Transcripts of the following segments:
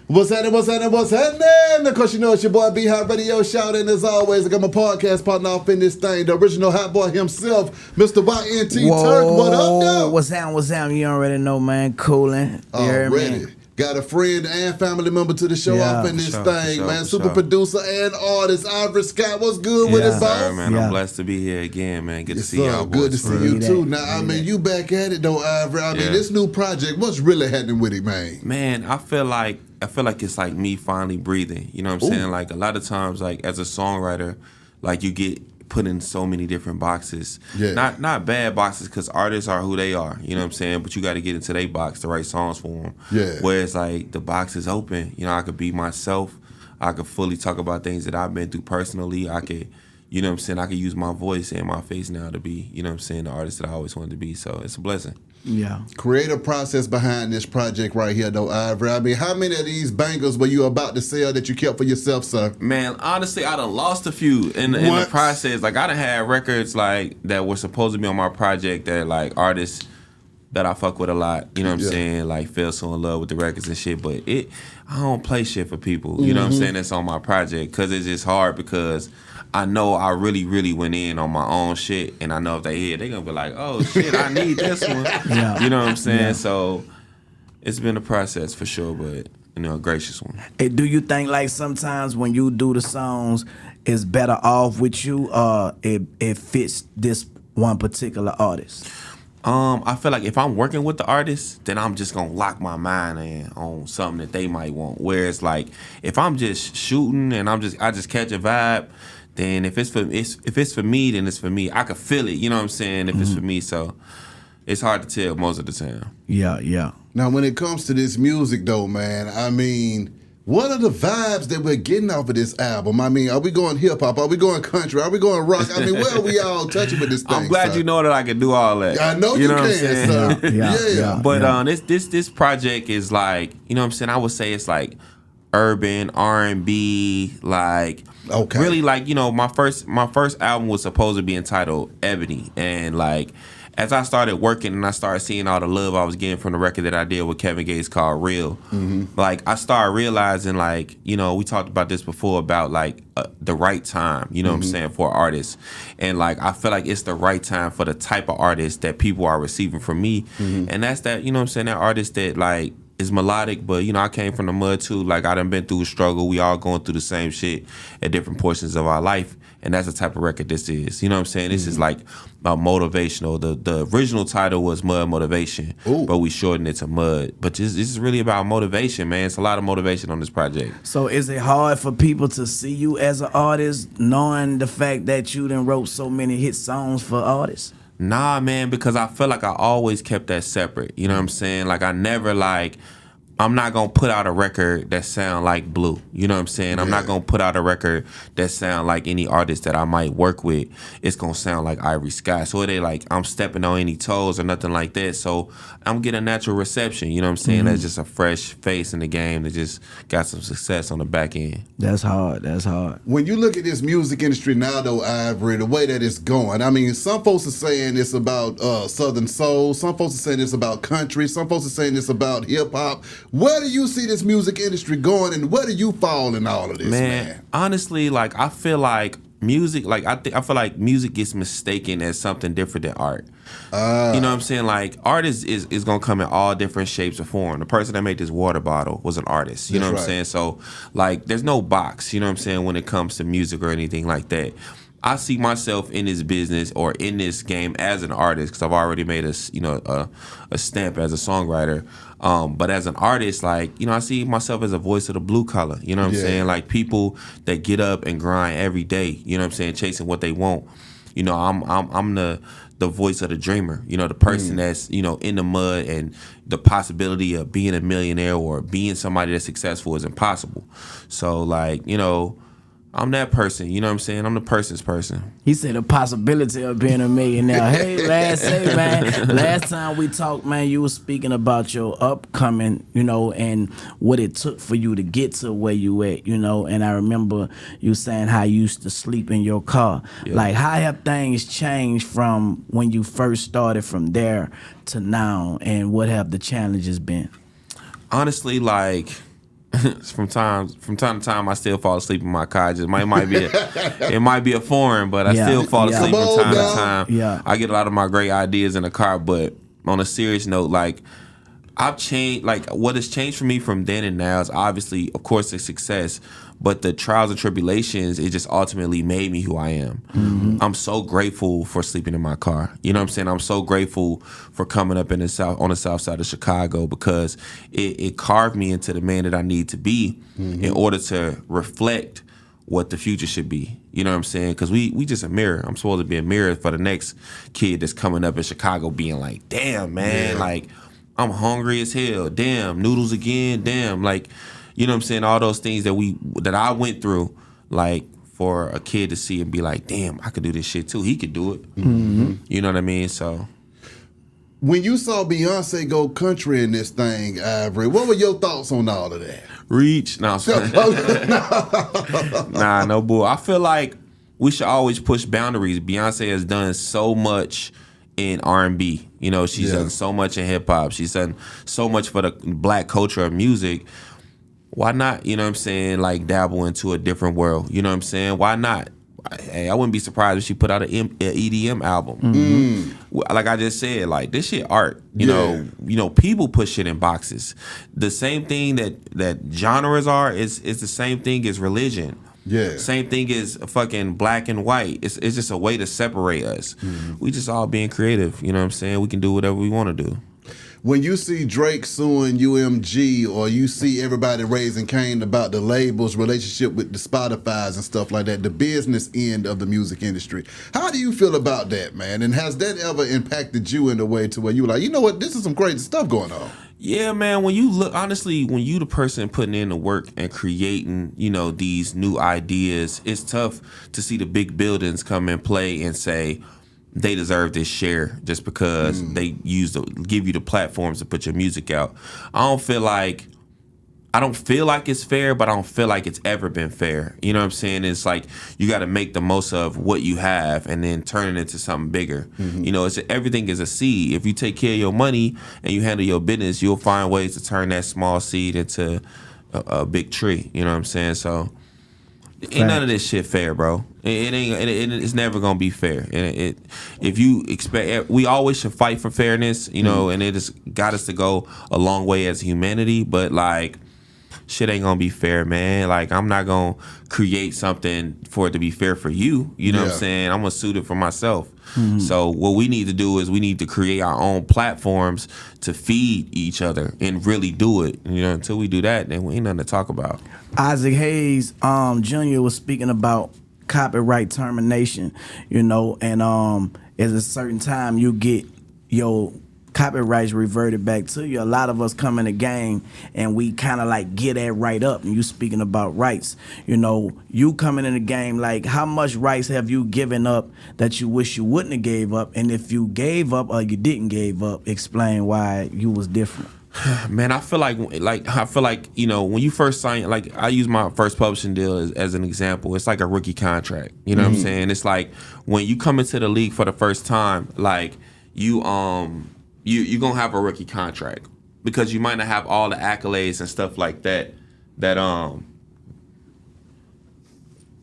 What's happening? Of course, you know it's your boy B Hot Radio Shout, and as always, I got my podcast partner off in this thing, the original hot boy himself, Mr. YNT Turk. What up, though? What's down? You already know, man. Coolin'. Already. Got a friend and family member to the show off in this thing, man. Super producer and artist, Ivory Scott. What's good with it, boss? Man, I'm blessed to be here again, man. Good to see y'all. Good to see you, too. Now, I mean, you back at it, though, Ivory. I mean, this new project, what's really happening with it, man? Man, I feel like it's like me finally breathing. You know what I'm saying? Like, a lot of times, like, as a songwriter, like, you get put in so many different boxes. Yeah. Not bad boxes, because artists are who they are. You know what I'm saying? But you got to get into their box to write songs for them. Yeah. Whereas, like, the box is open. You know, I could be myself. I could fully talk about things that I've been through personally. I could, you know what I'm saying? I could use my voice and my face now to be, you know what I'm saying, the artist that I always wanted to be. So it's a blessing. Yeah. Creative process behind this project right here, though, Ivory. I mean, how many of these bangers were you about to sell that you kept for yourself, sir? Man, honestly, I done lost a few in the process. Like, I done had records, like, that were supposed to be on my project that, like, artists that I fuck with a lot, you know what I'm saying, like, fell so in love with the records and shit. But I don't play shit for people, you know what I'm saying, that's on my project. Because it's just hard, because I know I really, really went in on my own shit, and I know if they hear it, they're going to be like, oh, shit, I need this one. You know what I'm saying? Yeah. So it's been a process for sure, but, you know, a gracious one. Hey, do you think, like, sometimes when you do the songs, it's better off with you, or it fits this one particular artist? I feel like if I'm working with the artist, then I'm just gonna lock my mind in on something that they might want. Whereas, like, if I'm just shooting and I just catch a vibe, then if it's for me, then it's for me. I can feel it, you know what I'm saying, if it's for me. So it's hard to tell most of the time. Yeah. Now, when it comes to this music, though, man, I mean, what are the vibes that we're getting off of this album? I mean, are we going hip-hop? Are we going country? Are we going rock? I mean, where are we all touching with this thing, I'm glad you know that I can do all that. I know you know can, sir. Yeah. But this project is like, you know what I'm saying, I would say it's like urban, R&B, like, really, like, you know, my first album was supposed to be entitled Ebony, and, like, as I started working and I started seeing all the love I was getting from the record that I did with Kevin Gates called Real, like, I started realizing, like, you know, we talked about this before about, like, the right time, you know what I'm saying, for artists. And, like, I feel like it's the right time for the type of artist that people are receiving from me. And that's that, you know what I'm saying, that artist that, like, is melodic, but, you know, I came from the mud too. Like, I done been through a struggle. We all going through the same shit at different portions of our life. And that's the type of record this is. You know what I'm saying? This is like motivational. The original title was Mud Motivation, but we shortened it to Mud. But this is really about motivation, man. It's a lot of motivation on this project. So is it hard for people to see you as an artist, knowing the fact that you done wrote so many hit songs for artists? Nah, man, because I feel like I always kept that separate. You know what I'm saying? Like, I never, like, I'm not going to put out a record that sound like Blue. You know what I'm saying? I'm not going to put out a record that sound like any artist that I might work with. It's going to sound like Ivory Scott. So it ain't like I'm stepping on any toes or nothing like that. So I'm getting a natural reception. You know what I'm saying? That's just a fresh face in the game that just got some success on the back end. That's hard. When you look at this music industry now, though, Ivory, the way that it's going, I mean, some folks are saying it's about Southern soul. Some folks are saying it's about country. Some folks are saying it's about hip-hop. Where do you see this music industry going, and where do you fall in all of this, man? Honestly, like, I feel like music, like, I feel like music gets mistaken as something different than art. You know what I'm saying? Like, art is gonna come in all different shapes or form. The person that made this water bottle was an artist. You know what I'm saying? So, like, there's no box, you know what I'm saying, when it comes to music or anything like that. I see myself in this business or in this game as an artist, because I've already made a stamp as a songwriter. But as an artist, like, you know, I see myself as a voice of the blue collar. You know what I'm saying? Like, people that get up and grind every day. You know what I'm saying? Chasing what they want. You know, I'm the voice of the dreamer. You know, the person that's, you know, in the mud, and the possibility of being a millionaire or being somebody that's successful is impossible. So, like, you know, I'm that person, you know what I'm saying? I'm the person's person. He said the possibility of being a millionaire. Hey, last time we talked, man, you were speaking about your upcoming, you know, and what it took for you to get to where you at, you know, and I remember you saying how you used to sleep in your car. Yeah. Like, how have things changed from when you first started from there to now, and what have the challenges been? Honestly, like, from time to time, I still fall asleep in my car. It might be it might be a foreign, but I still fall asleep from time to time. Yeah. I get a lot of my great ideas in the car. But on a serious note, like I've changed. Like what has changed for me from then and now is obviously, of course, the success. But the trials and tribulations, it just ultimately made me who I am. Mm-hmm. I'm so grateful for sleeping in my car. You know what I'm saying? I'm so grateful for coming up on the south side of Chicago because it carved me into the man that I need to be in order to reflect what the future should be. You know what I'm saying? Because we just a mirror. I'm supposed to be a mirror for the next kid that's coming up in Chicago being like, damn, man, like I'm hungry as hell. Damn, noodles again. Damn, like, you know what I'm saying? All those things that I went through, like for a kid to see and be like, damn, I could do this shit too. He could do it. Mm-hmm. You know what I mean? So when you saw Beyonce go country in this thing, Ivory, what were your thoughts on all of that? Reach? No, nah, no bull. I feel like we should always push boundaries. Beyonce has done so much in R&B. You know, she's done so much in hip hop. She's done so much for the black culture of music. Why not, you know what I'm saying, like dabble into a different world? You know what I'm saying? Why not? Hey, I wouldn't be surprised if she put out an EDM album. Mm-hmm. Like I just said, like this shit art. You know, people put shit in boxes. The same thing that genres are is the same thing as religion. Yeah. Same thing as fucking black and white. It's just a way to separate us. Mm-hmm. We just all being creative. You know what I'm saying? We can do whatever we want to do. When you see Drake suing UMG or you see everybody raising Cain about the labels, relationship with the Spotifys and stuff like that, the business end of the music industry, how do you feel about that, man? And has that ever impacted you in a way to where you were like, you know what, this is some crazy stuff going on? Yeah, man, when you look, honestly, when you the person putting in the work and creating, you know, these new ideas, it's tough to see the big buildings come and play and say, they deserve this share just because they give you the platforms to put your music out. I don't feel like it's fair, but I don't feel like it's ever been fair. You know what I'm saying? It's like you got to make the most of what you have and then turn it into something bigger. Mm-hmm. You know, everything is a seed. If you take care of your money and you handle your business, you'll find ways to turn that small seed into a big tree. You know what I'm saying? So ain't none of this shit fair, bro. It's never gonna be fair. If you expect, we always should fight for fairness, you know, and it has got us to go a long way as humanity. But like, shit ain't gonna be fair, man. Like, I'm not gonna create something for it to be fair for you. You know what I'm saying? I'm gonna suit it for myself. Mm-hmm. So what we need to do is we need to create our own platforms to feed each other and really do it. You know, until we do that, then we ain't nothing to talk about. Isaac Hayes Jr. was speaking about copyright termination, you know, and at a certain time you get your copyrights reverted back to you. A lot of us come in the game and we kind of like get that right up. And you speaking about rights, you know, you coming in the game, like how much rights have you given up that you wish you wouldn't have gave up? And if you gave up or you didn't give up, explain why you was different. Man, I feel like you know, when you first sign, like I use my first publishing deal as an example. It's like a rookie contract. You know what I'm saying? It's like when you come into the league for the first time, like you're gonna have a rookie contract because you might not have all the accolades and stuff like that.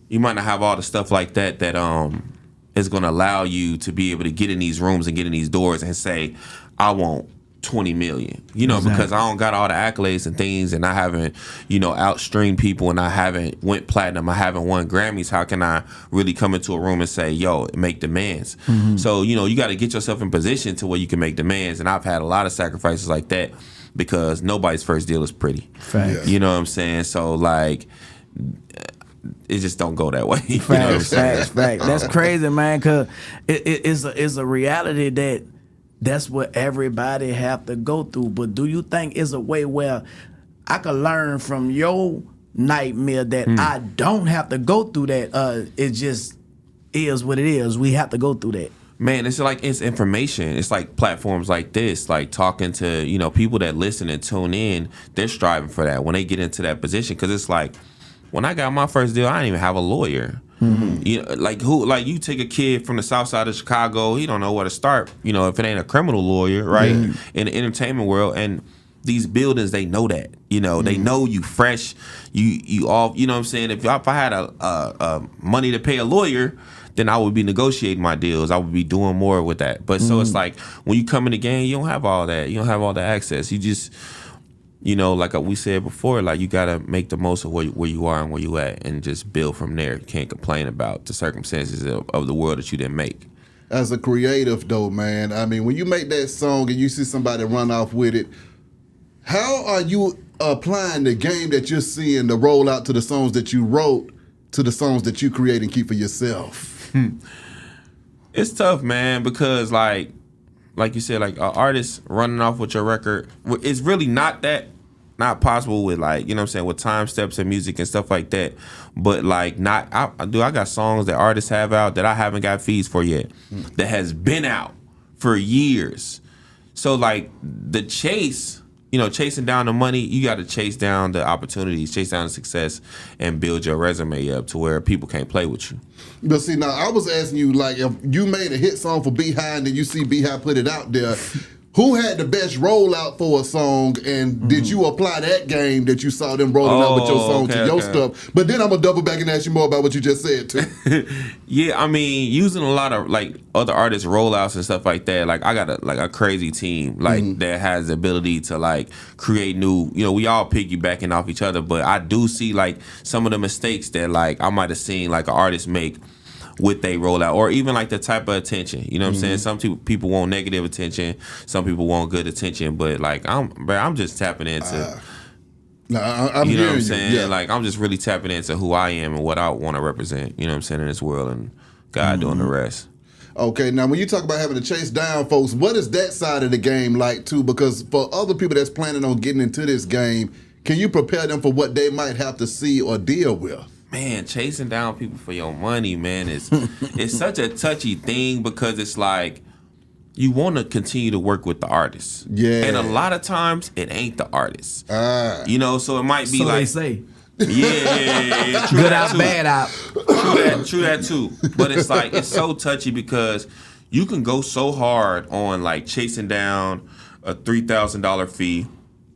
You might not have all the stuff like that is gonna allow you to be able to get in these rooms and get in these doors and say, I want 20 million, you know, because I don't got all the accolades and things, and I haven't, you know, outstreamed people, and I haven't went platinum, I haven't won Grammys. How can I really come into a room and say, yo, make demands? Mm-hmm. So, you know, you got to get yourself in position to where you can make demands, and I've had a lot of sacrifices like that because nobody's first deal is pretty. Facts. You know what I'm saying? So, like, it just don't go that way. Facts. That's crazy, man, because it's a reality that's what everybody have to go through. But do you think it's a way where I could learn from your nightmare that I don't have to go through that? It just is what it is. We have to go through that. Man, it's information. It's like platforms like this, like talking to, you know, people that listen and tune in. They're striving for that when they get into that position. Because it's like, when I got my first deal, I didn't even have a lawyer. Mm-hmm. You know, like you take a kid from the south side of Chicago, he don't know where to start, you know, if it ain't a criminal lawyer, right? In the entertainment world. And these buildings, they know that, you know, they know you fresh, you all, you know what I'm saying? If I had a money to pay a lawyer, then I would be negotiating my deals. I would be doing more with that. But so it's like when you come in the game, you don't have all that. You don't have all the access. You just, you know, like we said before, like you gotta make the most of where you are and where you at, and just build from there. You can't complain about the circumstances of the world that you didn't make. As a creative, though, man, I mean, when you make that song and you see somebody run off with it, how are you applying the game that you're seeing to roll out to the songs that you wrote to the songs that you create and keep for yourself? It's tough, man, because like you said, like an artist running off with your record, it's really not possible with, like, you know what I'm saying, with time steps and music and stuff like that. But like I got songs that artists have out that I haven't got fees for yet, that has been out for years. So like the chase, you know, chasing down the money, you got to chase down the opportunities, chase down the success, and build your resume up to where people can't play with you. But see, now I was asking you, like, if you made a hit song for Beehive and then you see Beehive put it out there, who had the best rollout for a song, and did you apply that game that you saw them rolling out with your song to your stuff? But then I'm gonna double back and ask you more about what you just said too. Yeah, I mean, using a lot of like other artists' rollouts and stuff like that. Like I got a crazy team like that has the ability to like create new. You know, we all piggybacking off each other, but I do see like some of the mistakes that like I might have seen like an artist make with they rollout, or even like the type of attention. You know what I'm saying? Some people want negative attention, some people want good attention, but like I'm just tapping into I'm you know what I'm you. saying? Yeah. Like I'm just really tapping into who I am and what I want to represent, you know what I'm saying, in this world, and God doing the rest. Okay, now when you talk about having to chase down folks, what is that side of the game like too? Because for other people that's planning on getting into this game, can you prepare them for what they might have to see or deal with? Man, chasing down people for your money, man, it's such a touchy thing, because it's like you want to continue to work with the artists. Yeah. And a lot of times it ain't the artist. You know, so it might be So like they say. Yeah, true. Good that out, too. bad out. True that too. But it's like it's so touchy, because you can go so hard on like chasing down a $3,000 fee,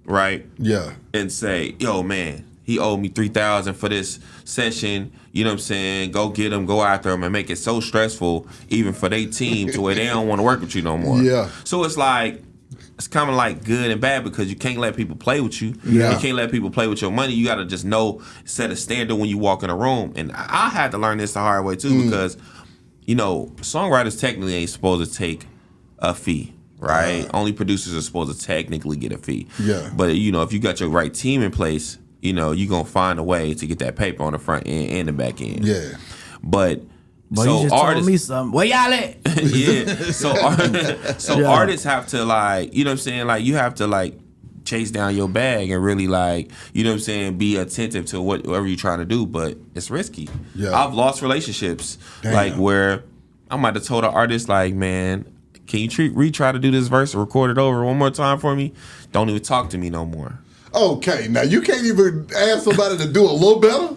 right? Yeah. And say, yo, man, he owed me $3,000 for this session. You know what I'm saying? Go get him, go after him, and make it so stressful, even for their team, to where they don't want to work with you no more. Yeah. So it's like, it's kind of like good and bad, because you can't let people play with you. Yeah. You can't let people play with your money. You got to just know, set a standard when you walk in a room. And I had to learn this the hard way too, because, you know, songwriters technically ain't supposed to take a fee, right? Only producers are supposed to technically get a fee. Yeah. But, you know, if you got your right team in place, you know, you're going to find a way to get that paper on the front end and the back end. Yeah. But you just told me something. Where y'all at? Yeah. So artists have to, like, you know what I'm saying? Like, you have to, like, chase down your bag and really, like, you know what I'm saying, be attentive to whatever you're trying to do. But it's risky. Yeah. I've lost relationships, like, where I might have told an artist, like, man, can you retry to do this verse and record it over one more time for me? Don't even talk to me no more. Okay, now you can't even ask somebody to do a little better?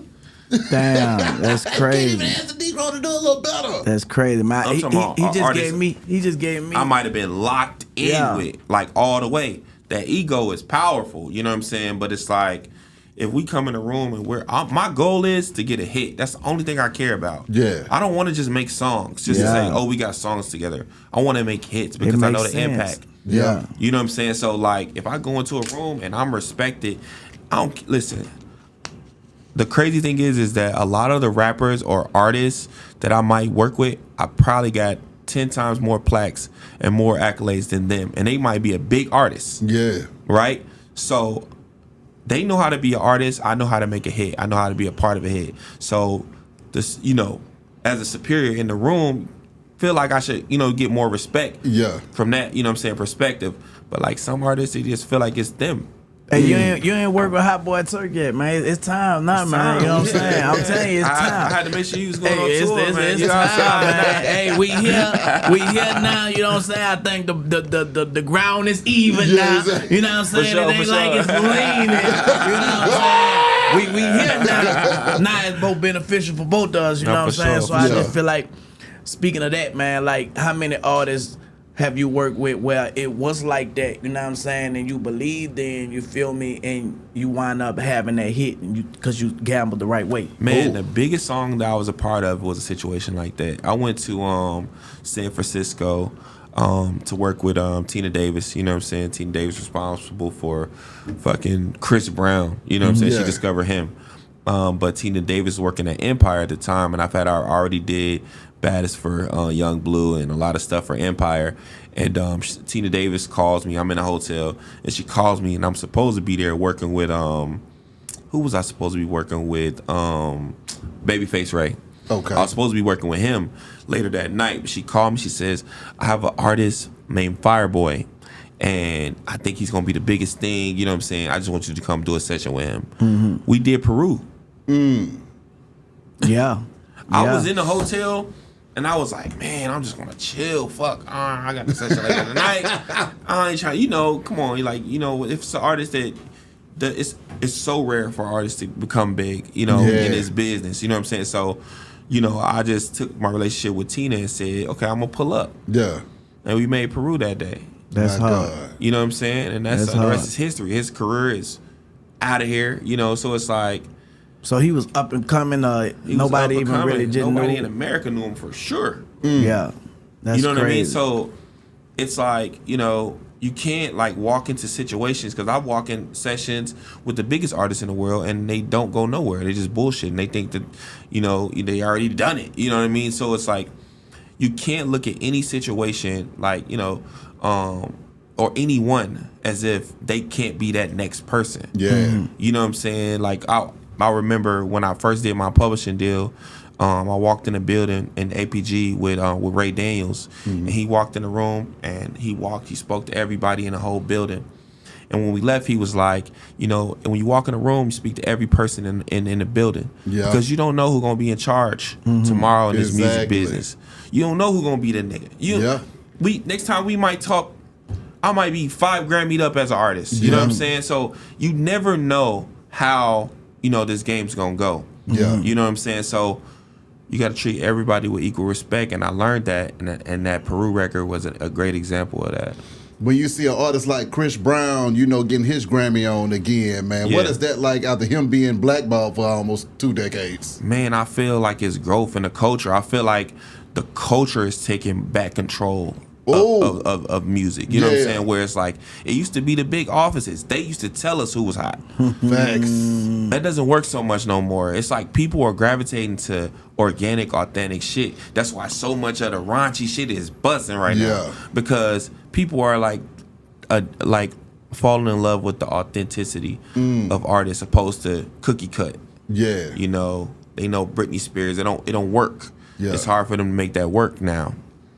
Damn, that's crazy. You can't even ask the Negro to do a little better. That's crazy, man. He just gave me. I might have been locked in with, like, all the way. That ego is powerful, you know what I'm saying? But it's like, if we come in a room and my goal is to get a hit. That's the only thing I care about. Yeah. I don't want to just make songs, just to say, oh, we got songs together. I want to make hits, because I know the impact. Yeah. You know what I'm saying? So, like, if I go into a room and I'm respected, listen. The crazy thing is that a lot of the rappers or artists that I might work with, I probably got 10 times more plaques and more accolades than them. And they might be a big artist. Yeah. Right? So they know how to be an artist. I know how to make a hit. I know how to be a part of a hit. So, this, you know, as a superior in the room, feel like I should, you know, get more respect from that, you know what I'm saying, perspective. But like some artists, they just feel like it's them. Hey, you ain't work with Hot Boy Turk yet, man. It's time now, man. You know what I'm saying? I'm telling you, it's time. I had to make sure you was going on it's tour, man. It's time, man. Hey, we here now. You know what I'm saying? I think the ground is even now. You know what I'm saying? Sure, it ain't like it's leaning. You know what I'm saying? We here now. Now it's both beneficial for both of us. You know what I'm saying? Sure, so I just feel like, speaking of that, man, like how many artists have you worked with where it was like that, you know what I'm saying, and you believed in, you feel me, and you wind up having that hit because you gambled the right way? Man, the biggest song that I was a part of was a situation like that. I went to San Francisco to work with Tina Davis, you know what I'm saying? Tina Davis responsible for fucking Chris Brown, you know what I'm saying? She discovered him. But Tina Davis was working at Empire at the time, and I already did Baddest for Young Blue and a lot of stuff for Empire. And Tina Davis calls me. I'm in a hotel, and she calls me, and I'm supposed to be there working with who was I supposed to be working with? Babyface Ray. Okay. I was supposed to be working with him later that night. But she called me. She says, I have an artist named Fireboy, and I think he's gonna be the biggest thing. You know what I'm saying? I just want you to come do a session with him. Mm-hmm. We did Peru. Yeah. I was in the hotel, and I was like, man, I'm just gonna chill. Fuck, I got the session later tonight. I ain't trying. You know, come on. Like, you know, if it's an artist that it's so rare for artists to become big, you know, in this business. You know what I'm saying? So, you know, I just took my relationship with Tina and said, okay, I'm gonna pull up. Yeah. And we made Peru that day. That's hard. You know what I'm saying? And that's the rest is history. His career is out of here. You know, so it's like. So he was up and coming. Nobody even really didn't know. Nobody in America knew him for sure. Yeah, that's you know crazy. what I mean. So it's like, you know, you can't like walk into situations, because I walk in sessions with the biggest artists in the world, and they don't go nowhere. They just bullshit, and they think that, you know, they already done it. You know what I mean. So it's like you can't look at any situation like, you know, or anyone as if they can't be that next person. Yeah. You know what I'm saying? Like I remember when I first did my publishing deal, I walked in a building in APG with Ray Daniels, and he walked in the room, and he spoke to everybody in the whole building. And when we left, he was like, you know, and when you walk in a room, you speak to every person in the building, because you don't know who's gonna be in charge tomorrow in this music business. You don't know who's gonna be the nigga. Next time we might talk, I might be 5 Grammy'd up as an artist. You know what I'm saying? So you never know how, you know, this game's gonna go. Yeah. You know what I'm saying? So you got to treat everybody with equal respect, and I learned that, and that Peru record was a great example of that. When you see an artist like Chris Brown, you know, getting his Grammy on again, man, what is that like after him being blackballed for almost 2 decades? Man, I feel like it's growth in the culture. I feel like the culture is taking back control of music. You know what I'm saying? Where it's like, it used to be the big offices. They used to tell us who was hot. Facts. That doesn't work so much no more. It's like people are gravitating to organic, authentic shit. That's why so much of the raunchy shit is busting right now. Because people are like falling in love with the authenticity of artists opposed to cookie cut. Yeah. You know, they know Britney Spears. It don't work. Yeah. It's hard for them to make that work now.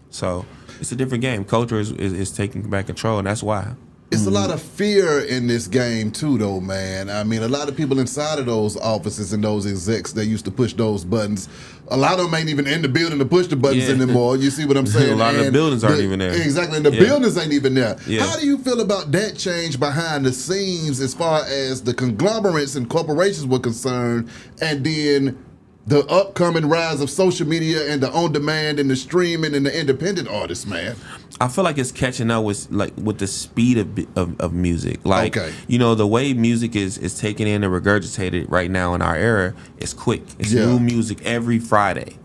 So it's a different game. Culture is taking back control, and that's why. It's a lot of fear in this game too, though, man. I mean, a lot of people inside of those offices and those execs that used to push those buttons, a lot of them ain't even in the building to push the buttons anymore. You see what I'm saying? A lot of the buildings aren't even there. Exactly, and the buildings ain't even there. Yeah. How do you feel about that change behind the scenes as far as the conglomerates and corporations were concerned, and then the upcoming rise of social media and the on-demand and the streaming and the independent artists, man? I feel like it's catching up with the speed of music. Like, you know, the way music is taken in and regurgitated right now in our era is quick. It's new music every Friday.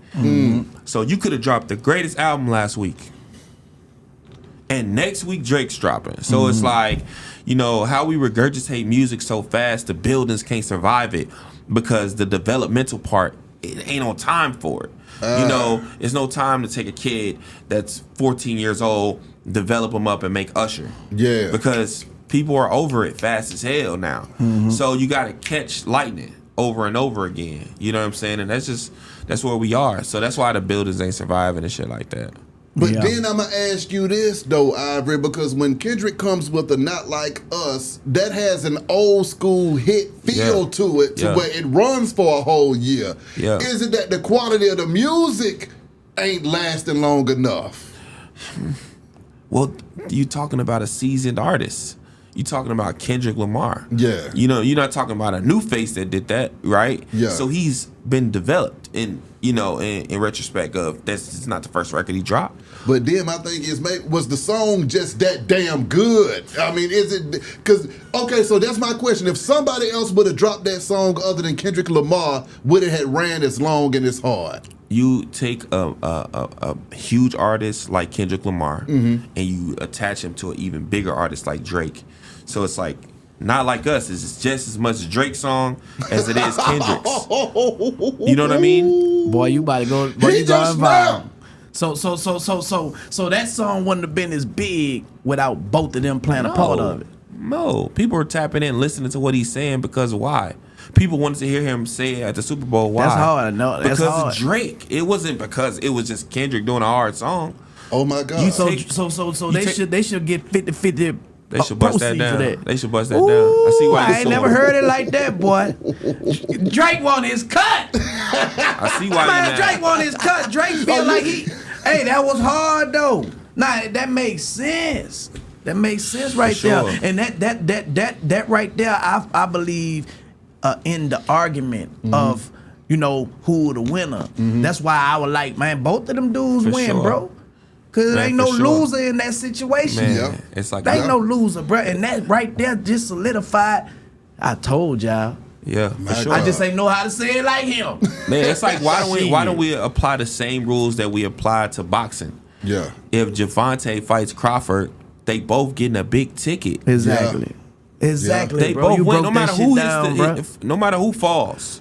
So you could have dropped the greatest album last week, and next week Drake's dropping. So it's like, you know, how we regurgitate music so fast, the buildings can't survive it because the developmental part, it ain't on time for it. You know, it's no time to take a kid that's 14 years old, develop them up and make Usher. Yeah. Because people are over it fast as hell now. So you got to catch lightning over and over again. You know what I'm saying? And that's where we are. So that's why the buildings ain't surviving and shit like that. But then I'm going to ask you this, though, Ivory, because when Kendrick comes with a Not Like Us, that has an old school hit feel to it, to where it runs for a whole year. Yeah. Is it that the quality of the music ain't lasting long enough? Well, you talking about a seasoned artist. You talking about Kendrick Lamar. Yeah. You know, you're not talking about a new face that did that, right? Yeah. So he's been developed. in retrospect of that's not the first record he dropped. But then my thing is, was the song just that damn good? I mean, is it? Because okay, so that's my question. If somebody else would have dropped that song other than Kendrick Lamar, would it have ran as long and as hard? You take a huge artist like Kendrick Lamar and you attach him to an even bigger artist like Drake. So it's like, not like us. It's just as much Drake's song as it is Kendrick's. You know what I mean? Boy, you about to go. Boy, you going viral. So that song wouldn't have been as big without both of them playing a part of it. No, people were tapping in, listening to what he's saying because why? People wanted to hear him say it at the Super Bowl. Why? That's hard. No, that's because hard. of Drake. It wasn't because it was just Kendrick doing a hard song. Oh my God! They should get 50-50. They should bust that down. They should bust that down. I see why. I ain't never heard it like that, boy. Drake want his cut. I see why. Man, Drake want his cut. Drake feel like he. Hey, that was hard though. Nah, that makes sense. That makes sense right there. And that right there, I believe, in the argument of who the winner. That's why I would like, man, both of them dudes win, bro. Cause there ain't no loser in that situation. Man, it's like there ain't no loser, bro. And that right there just solidified. I told y'all. Yeah, for sure. I just ain't know how to say it like him. Man, it's like why don't we apply the same rules that we apply to boxing? Yeah. If Javante fights Crawford, they both getting a big ticket. Exactly. Yeah. Exactly. They bro. both You win, broke no matter that shit who down, no matter who falls.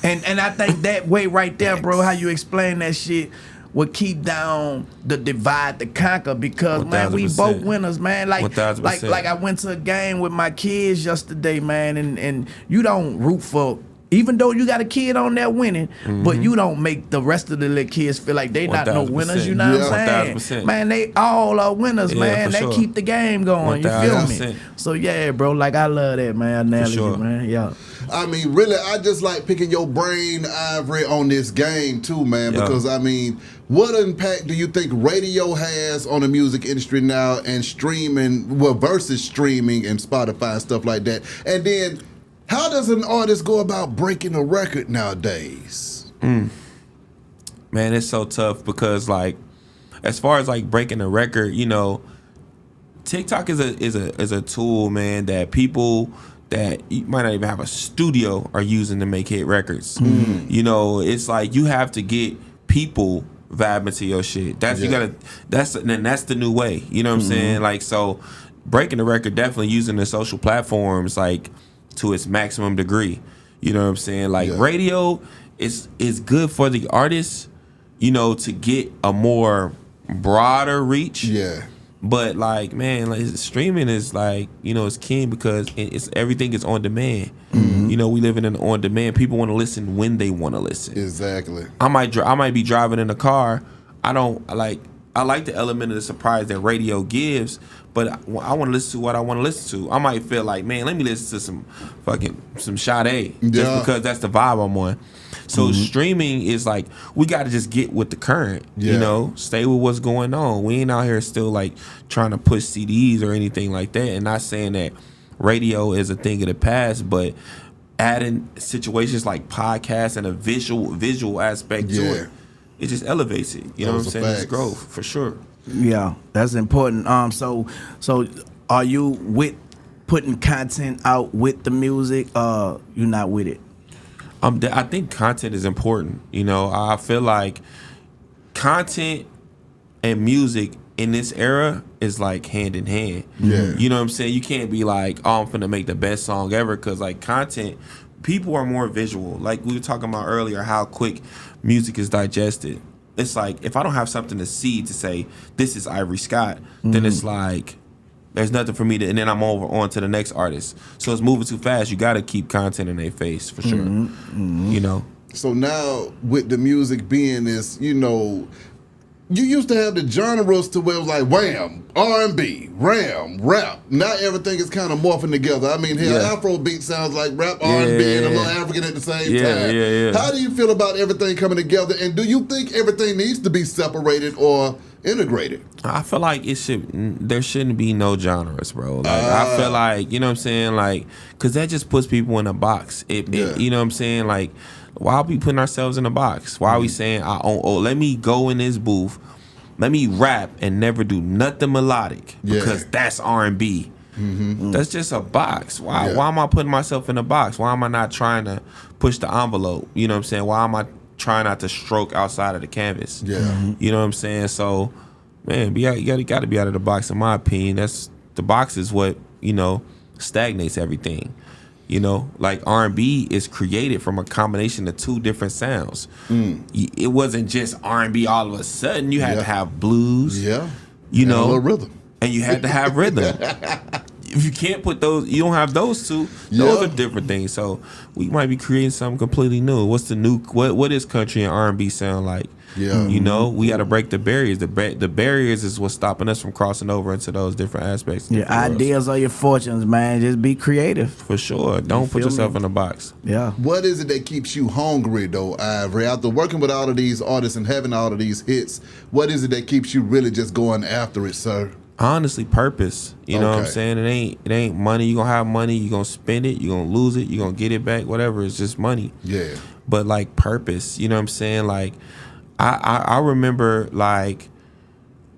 And I think that way right there, bro, how you explain that shit would keep down the divide to conquer because 1000%. man, we both winners, man. Like 1000%. like I went to a game with my kids yesterday, man, and you don't root for. Even though you got a kid on there winning, but you don't make the rest of the little kids feel like they not no 1000%. winners. You know what I'm saying? 1000%. Man, they all are winners, man. for That sure. keep the game going. You feel 1000%. me? So yeah, bro. Like I love that, man. Analogy, sure. man. Yeah. I mean, really, I just like picking your brain, Ivory, on this game too, man. Because I mean, what impact do you think radio has on the music industry now and streaming, versus streaming and Spotify and stuff like that? And then, how does an artist go about breaking a record nowadays? Man, it's so tough because like, as far as like breaking a record, TikTok is a tool, man, that people that you might not even have a studio are using to make hit records. It's like you have to get people vibing to your shit. That's the new way. You know what I'm saying? Like, so breaking the record, definitely using the social platforms like to its maximum degree. You know what I'm saying? Like radio is good for the artists, to get a more broader reach. Yeah. But like, man, like streaming is like, it's king because it's everything is on demand. We live in an on demand. People want to listen when they want to listen. Exactly. I might be driving in a car. I like the element of the surprise that radio gives, but I want to listen to what I want to listen to. I might feel like, man, let me listen to some Sade just because that's the vibe I'm on. So streaming is like, we got to just get with the current, stay with what's going on. We ain't out here still like trying to push CDs or anything like that. And not saying that radio is a thing of the past, but adding situations like podcasts and a visual aspect to it, it just elevates it. You know what I'm saying? It's growth for sure. Yeah, that's important. So are you with putting content out with the music? You're not with it? I think content is important. I feel like content and music in this era is like hand in hand. Yeah. You know what I'm saying? You can't be like, oh, I'm finna make the best song ever, because like content, people are more visual. Like we were talking about earlier, how quick music is digested. It's like, if I don't have something to see to say, this is Ivory Scott, then it's like, there's nothing for me to, and then I'm on to the next artist. So it's moving too fast. You got to keep content in their face for sure. So now with the music being this, you used to have the genres to where it was like wham, R&B, ram, rap. Now everything is kind of morphing together. I mean, Afrobeat sounds like rap, R&B, and a little African at the same time. Yeah. How do you feel about everything coming together? And do you think everything needs to be separated or integrated? I feel like there shouldn't be no genres, bro. Like I feel like, you know what I'm saying? Like, cause that just puts people in a box. You know what I'm saying? Like Why are we putting ourselves in a box? Why are we saying, let me go in this booth, let me rap and never do nothing melodic because that's R&B. That's just a box. Why am I putting myself in a box? Why am I not trying to push the envelope? You know what I'm saying? Why am I trying not to stroke outside of the canvas? You know what I'm saying? So, man, you got to be out of the box, in my opinion. The box is what, stagnates everything. Like R&B is created from a combination of two different sounds. It wasn't just R&B all of a sudden. You had to have blues. A little rhythm. And you had to have rhythm. If you can't put those, you don't have those two. Those are different things. So we might be creating something completely new. What's the new? What is country and R&B sound like? We got to break the barriers. The barriers is what's stopping us from crossing over into those different aspects. Your ideas are your fortunes, man. Just be creative. For sure. Don't put yourself in a box. Yeah. What is it that keeps you hungry, though, Ivory? After working with all of these artists and having all of these hits, what is it that keeps you really just going after it, sir? Honestly, purpose. You know what I'm saying? It ain't money. You're going to have money. You're going to spend it. You're going to lose it. You're going to get it back. Whatever. It's just money. Yeah. But, like, purpose. You know what I'm saying? Like, I remember, like,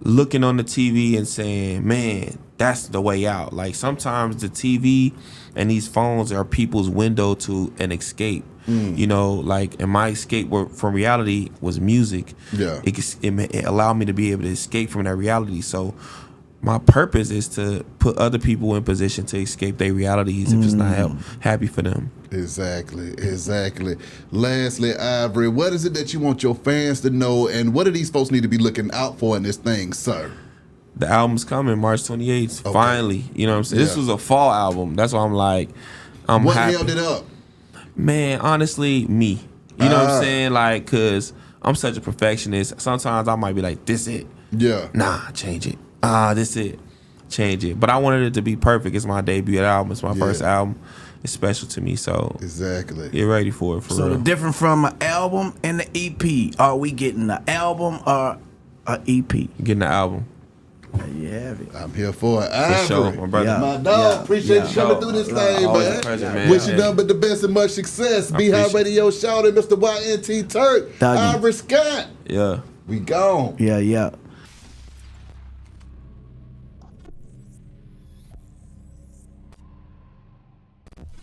looking on the TV and saying, man, that's the way out. Like, sometimes the TV and these phones are people's window to an escape. And my escape from reality was music. Yeah. It allowed me to be able to escape from that reality. So my purpose is to put other people in position to escape their realities if it's not happy for them. Exactly. Lastly, Ivory, what is it that you want your fans to know, and what do these folks need to be looking out for in this thing, sir? The album's coming March 28th. Finally. You know what I'm saying? This was a fall album. That's why I'm like, what happy. held it up? Man, honestly, me. You know what I'm saying? Like, because I'm such a perfectionist. Sometimes I might be like, this it. Yeah. Nah, change it. This it. Change it. But I wanted it to be perfect. It's my debut album. It's my first album. It's special to me. So exactly. Get ready for it, for real. So the difference from an album and the EP, are we getting an album or an EP? Getting the album. You have it. I'm here for it. Ivory, for sure, my brother. My dog, appreciate you coming through this thing, man. Pleasure, man. Wish you nothing but the best and much success. Beehive Radio, shout out Mr. YNT Turk, Ivory Scott. Yeah. We gone. Yeah.